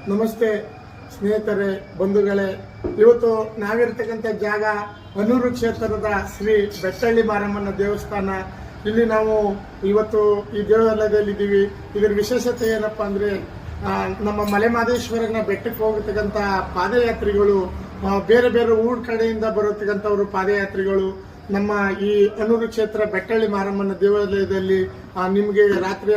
ನಮಸ್ತೆ ಸ್ನೇಹಿತರೆ, ಬಂಧುಗಳೇ. ಇವತ್ತು ನಾವಿರ್ತಕ್ಕಂಥ ಜಾಗ ಅನೂರು ಕ್ಷೇತ್ರದ ಶ್ರೀ ಬೆಟ್ಟಳ್ಳಿ ಮಾರಮ್ಮನ ದೇವಸ್ಥಾನ. ಇಲ್ಲಿ ನಾವು ಇವತ್ತು ಈ ದೇವಾಲಯದಲ್ಲಿದ್ದೀವಿ. ಇದರ ವಿಶೇಷತೆ ಏನಪ್ಪಾ ಅಂದ್ರೆ, ನಮ್ಮ ಮಲೆಮಹದೇಶ್ವರನ ಬೆಟ್ಟಕ್ಕೆ ಹೋಗತಕ್ಕಂಥ ಪಾದಯಾತ್ರಿಗಳು, ಬೇರೆ ಬೇರೆ ಊರ ಕಡೆಯಿಂದ ಬರತಕ್ಕಂಥವರು ಪಾದಯಾತ್ರಿಗಳು ನಮ್ಮ ಈ ಅನೂರು ಕ್ಷೇತ್ರ ಬೆಟ್ಟಳ್ಳಿ ಮಾರಮ್ಮನ ದೇವಾಲಯದಲ್ಲಿ ನಿಮಗೆ ರಾತ್ರಿ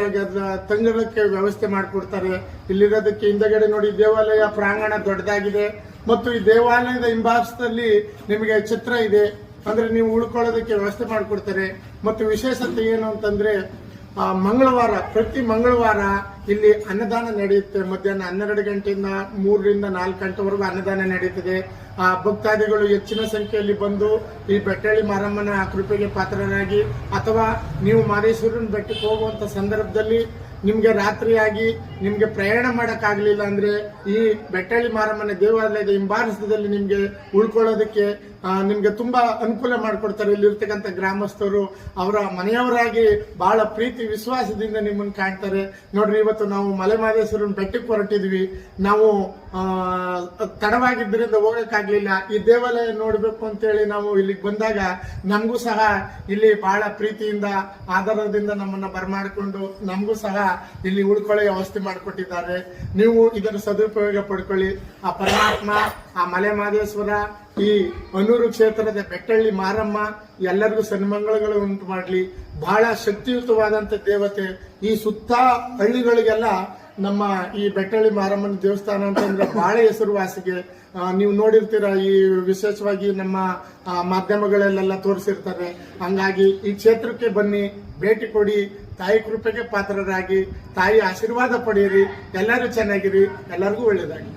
ತಂಗಡಕ್ಕೆ ವ್ಯವಸ್ಥೆ ಮಾಡಿಕೊಡ್ತಾರೆ. ಇಲ್ಲಿರೋದಕ್ಕೆ ಹಿಂದಗಡೆ ನೋಡಿ, ದೇವಾಲಯ ಪ್ರಾಂಗಣ ದೊಡ್ಡದಾಗಿದೆ ಮತ್ತು ಈ ದೇವಾಲಯದ ಹಿಂಭಾಗದಲ್ಲಿ ನಿಮಗೆ ಛತ್ರ ಇದೆ, ಅಂದ್ರೆ ನೀವು ಉಳ್ಕೊಳ್ಳೋದಕ್ಕೆ ವ್ಯವಸ್ಥೆ ಮಾಡಿಕೊಡ್ತಾರೆ. ಮತ್ತು ವಿಶೇಷತೆ ಏನು ಅಂತಂದ್ರೆ, ಮಂಗಳವಾರ, ಪ್ರತಿ ಮಂಗಳವಾರ ಇಲ್ಲಿ ಅನ್ನದಾನ ನಡೆಯುತ್ತೆ. ಮಧ್ಯಾಹ್ನ 12 ಗಂಟೆಯಿಂದ 3 ರಿಂದ 4 ಗಂಟೆವರೆಗೂ ಅನ್ನದಾನ ನಡೀತದೆ. ಭಕ್ತಾದಿಗಳು ಹೆಚ್ಚಿನ ಸಂಖ್ಯೆಯಲ್ಲಿ ಬಂದು ಈ ಬೆಟ್ಟಳ್ಳಿ ಮಾರಮ್ಮನ ಕೃಪೆಗೆ ಪಾತ್ರರಾಗಿ, ಅಥವಾ ನೀವು ಮಹದೇಶ್ವರನ ಬೆಟ್ಟಕ್ಕೆ ಹೋಗುವಂತ ಸಂದರ್ಭದಲ್ಲಿ ನಿಮ್ಗೆ ರಾತ್ರಿಯಾಗಿ ನಿಮ್ಗೆ ಪ್ರಯಾಣ ಮಾಡಕ್ಕಾಗ್ಲಿಲ್ಲ ಅಂದ್ರೆ ಈ ಬೆಟ್ಟಳ್ಳಿ ಮಾರಮ್ಮನ ದೇವಾಲಯದ ಹಿಂಭಾಗದಲ್ಲಿ ನಿಮ್ಗೆ ಉಳ್ಕೊಳ್ಳೋದಕ್ಕೆ ನಿಮ್ಗೆ ತುಂಬಾ ಅನುಕೂಲ ಮಾಡಿಕೊಡ್ತಾರೆ. ಇಲ್ಲಿರ್ತಕ್ಕಂಥ ಗ್ರಾಮಸ್ಥರು ಅವರ ಮನೆಯವರಾಗಿ ಬಹಳ ಪ್ರೀತಿ ವಿಶ್ವಾಸದಿಂದ ನಿಮ್ಮನ್ನು ಕಾಣ್ತಾರೆ. ನೋಡ್ರಿ, ಇವತ್ತು ನಾವು ಮಲೆಮಹದೇಶ್ವರನ ಬೆಟ್ಟಕ್ಕೆ ಹೊರಟಿದ್ವಿ. ನಾವು ತಡವಾಗಿದ್ದರಿಂದ ಹೋಗಕ್ಕಾಗ್ಲಿಲ್ಲ. ಈ ದೇವಾಲಯ ನೋಡ್ಬೇಕು ಅಂತೇಳಿ ನಾವು ಇಲ್ಲಿಗೆ ಬಂದಾಗ ನಮಗೂ ಸಹ ಇಲ್ಲಿ ಬಹಳ ಪ್ರೀತಿಯಿಂದ ಆಧಾರದಿಂದ ನಮ್ಮನ್ನ ಬರಮಾಡಿಕೊಂಡು ನಮಗೂ ಸಹ ಇಲ್ಲಿ ಉಳ್ಕೊಳ್ಳೋ ವ್ಯವಸ್ಥೆ ಮಾಡಿಕೊಟ್ಟಿದ್ದಾರೆ. ನೀವು ಇದರ ಸದುಪಯೋಗ ಪಡ್ಕೊಳ್ಳಿ. ಆ ಪರಮಾತ್ಮ, ಆ ಮಲೆಮಹದೇಶ್ವರ, ಈ ಅನೂರು ಕ್ಷೇತ್ರದ ಬೆಟ್ಟಳ್ಳಿ ಮಾರಮ್ಮ ಎಲ್ಲರಿಗೂ ಸನ್ಮಂಗಳಗಳು ಉಂಟು ಮಾಡಲಿ. ಬಹಳ ಶಕ್ತಿಯುತವಾದಂತ ದೇವತೆ. ಈ ಸುತ್ತ ಹಳ್ಳಿಗಳಿಗೆಲ್ಲ ನಮ್ಮ ಈ ಬೆಟ್ಟಳ್ಳಿ ಮಾರಮ್ಮನ ದೇವಸ್ಥಾನ ಅಂತಂದ್ರೆ ಬಹಳ ಹೆಸರುವಾಸಿಗೆ. ನೀವು ನೋಡಿರ್ತೀರ, ಈ ವಿಶೇಷವಾಗಿ ನಮ್ಮ ಮಾಧ್ಯಮಗಳಲ್ಲೆಲ್ಲ ತೋರಿಸಿರ್ತಾರೆ. ಹಂಗಾಗಿ ಈ ಕ್ಷೇತ್ರಕ್ಕೆ ಬನ್ನಿ, ಭೇಟಿ ಕೊಡಿ, ತಾಯಿ ಕೃಪೆಗೆ ಪಾತ್ರರಾಗಿ, ತಾಯಿ ಆಶೀರ್ವಾದ ಪಡೆಯಿರಿ. ಎಲ್ಲರೂ ಚೆನ್ನಾಗಿರಿ, ಎಲ್ಲರಿಗೂ ಒಳ್ಳೇದಾಗಿ.